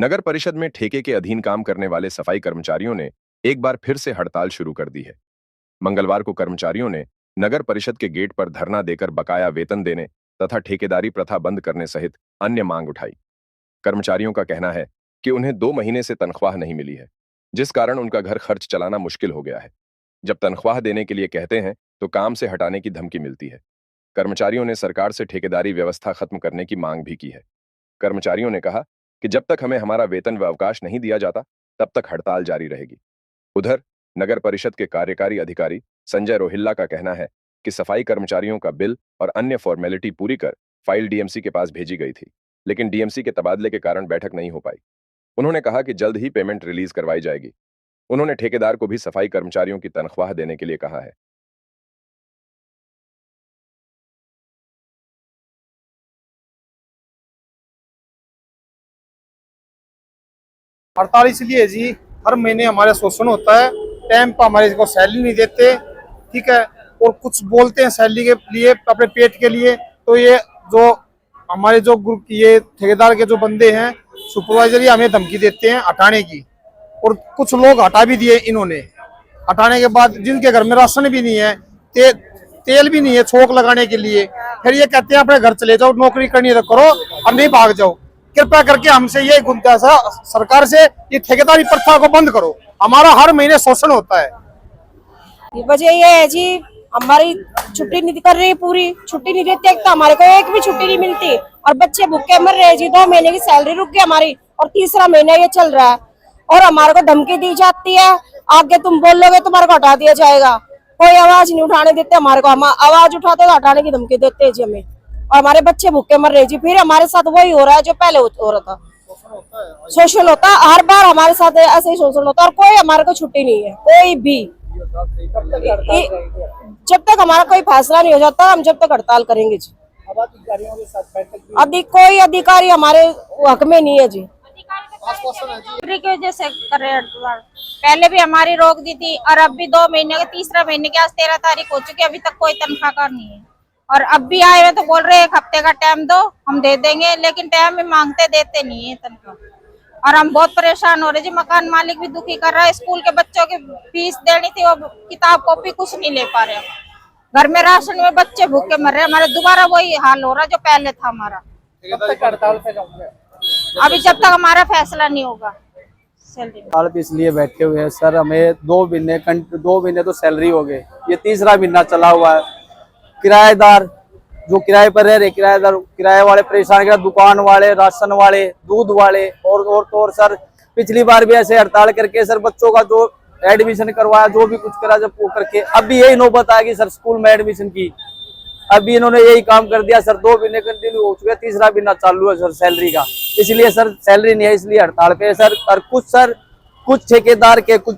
नगर परिषद में ठेके के अधीन काम करने वाले सफाई कर्मचारियों ने एक बार फिर से हड़ताल शुरू कर दी है। मंगलवार को कर्मचारियों ने नगर परिषद के गेट पर धरना देकर बकाया वेतन देने तथा ठेकेदारी प्रथा बंद करने सहित अन्य मांग उठाई। कर्मचारियों का कहना है कि उन्हें 2 महीने से तनख्वाह नहीं मिली है, जिस कारण उनका घर खर्च चलाना मुश्किल हो गया है। जब तनख्वाह देने के लिए कहते हैं तो काम से हटाने की धमकी मिलती है। कर्मचारियों ने सरकार से ठेकेदारी व्यवस्था खत्म करने की मांग भी की है। कर्मचारियों ने कहा कि जब तक हमें हमारा वेतन व अवकाश नहीं दिया जाता, तब तक हड़ताल जारी रहेगी। उधर नगर परिषद के कार्यकारी अधिकारी संजय रोहिल्ला का कहना है कि सफाई कर्मचारियों का बिल और अन्य फॉर्मेलिटी पूरी कर फाइल डीएमसी के पास भेजी गई थी, लेकिन डीएमसी के तबादले के कारण बैठक नहीं हो पाई। उन्होंने कहा कि जल्द ही पेमेंट रिलीज करवाई जाएगी। उन्होंने ठेकेदार को भी सफाई कर्मचारियों की तनख्वाह देने के लिए कहा है। हड़ताल इसलिए है जी, हर महीने हमारे शोषण होता है, टाइम पर हमारे को सैलरी नहीं देते। ठीक है। और कुछ बोलते हैं सैलरी के लिए, अपने पेट के लिए। तो ये जो हमारे जो ग्रुप ये ठेकेदार के जो बंदे हैं, सुपरवाइजर, ये हमें धमकी देते हैं हटाने की। और कुछ लोग हटा भी दिए इन्होंने। हटाने के बाद जिनके घर में राशन भी नहीं है, तेल भी नहीं है छोंक लगाने के लिए, फिर ये कहते हैं अपने घर चले जाओ, नौकरी करनी है तो करो और नहीं भाग जाओ। कृपया करके हमसे ये गुजारिश है सरकार से, ये ठेकेदारी प्रथा को बंद करो। हमारा हर महीने शोषण होता है। वजह ये है जी, हमारी छुट्टी नहीं कर रही, पूरी छुट्टी नहीं देते, तो हमारे को एक भी छुट्टी नहीं मिलती और बच्चे भूखे मर रहे हैं जी। 2 महीने की सैलरी रुक गई हमारी और तीसरा महीना ये चल रहा है और हमारे को धमकी दी जाती है, आगे तुम बोलोगे तुम्हारे को हटा दिया जाएगा। कोई आवाज नहीं उठाने देते हमारे को, हम आवाज उठाते तो हटाने की धमकी देते हैं जी हमें, और हमारे बच्चे भूखे मर रहे जी। फिर हमारे साथ वही हो रहा है जो पहले हो रहा था, शोषण होता है हर बार हमारे साथ, ऐसे ही शोषण होता है और कोई हमारे को छुट्टी नहीं है, कोई भी। जब तक हमारा कोई फैसला नहीं हो जाता, हम जब तक हड़ताल करेंगे जी। अब अधिकारियों के साथ बैठक कोई अधिकारी हमारे हक में नहीं है जी। नौकरी की वजह से कर रहे हैं हड़ताल। पहले भी हमारी रोक दी थी और अब भी 2 महीने के, तीसरा महीने की आज 13 तारीख हो चुकी है, अभी तक कोई तनख्वाह का नहीं है। और अब भी आए हुए तो बोल रहे हैं 1 हफ्ते का टाइम दो, हम दे देंगे, लेकिन टाइम में मांगते देते नहीं है तनख्वाह। और हम बहुत परेशान हो रहे जी। मकान मालिक भी दुखी कर रहा है, स्कूल के बच्चों की फीस देनी थी, वो किताब कॉपी कुछ नहीं ले पा रहे हम। घर में राशन में बच्चे भूखे मर रहे हैं, हमारे दोबारा वही हाल हो रहा है जो पहले था हमारा। हड़ताल पे जाऊंगा अभी जब तक हमारा फैसला नहीं होगा सैलरी। हड़ताल पे इसलिए बैठे हुए हैं सर, हमें 2 महीने तो सैलरी हो गए, ये तीसरा महीना चला हुआ है। किराएदार जो किराए पर रह रहे, किराएदार किराए वाले परेशान, कर दुकान वाले, राशन वाले, दूध वाले और सर पिछली बार भी ऐसे हड़ताल करके सर बच्चों का जो एडमिशन करवाया, जो भी कुछ करा, जब वो करके अब भी यही नौबत आएगी सर स्कूल में एडमिशन की। अभी इन्होंने यही काम कर दिया सर, 2 महीने कंटिन्यू हो चुके, तीसरा महीना चालू है सर सैलरी का। इसलिए सर सैलरी नहीं है, इसलिए हड़ताल पे है सर। और कुछ ठेकेदार के कुछ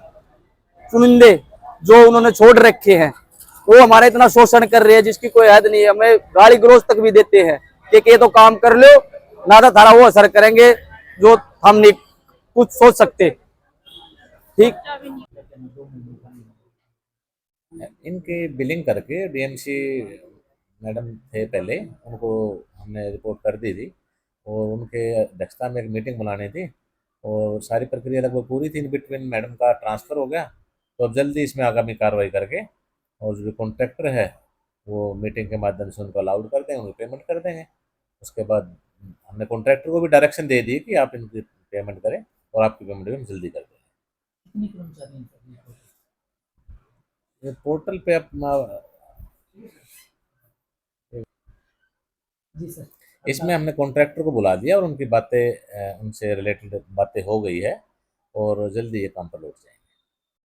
चुनिंदे जो उन्होंने छोड़ रखे हैं, वो हमारा इतना शोषण कर रहे हैं जिसकी कोई हद नहीं है। हमें गाली गलौज तक भी देते हैं कि ये तो काम कर लो ना, तो थारा वो असर करेंगे जो हम नहीं कुछ सोच सकते। ठीक, इनकी बिलिंग करके डीएमसी मैडम थे पहले, उनको हमने रिपोर्ट कर दी थी और उनके अध्यक्षता में एक मीटिंग बुलानी थी और सारी प्रक्रिया लगभग पूरी थी। इन बिटवीन मैडम का ट्रांसफ़र हो गया, तो अब जल्दी इसमें आगामी कार्रवाई करके और जो कॉन्ट्रैक्टर है वो मीटिंग के माध्यम से उनको अलाउड कर देंगे, उनको पेमेंट कर देंगे। उसके बाद हमने कॉन्ट्रैक्टर को भी डायरेक्शन दे दी कि आप इनकी पेमेंट करें और आपकी पेमेंट भी हम जल्दी कर देंगे। ये पोर्टल पे अपना जी सर, इसमें हमने कॉन्ट्रैक्टर को बुला दिया और उनकी बातें उनसे रिलेटेड बातें हो गई है और जल्दी ये काम पर लौट जाएंगे।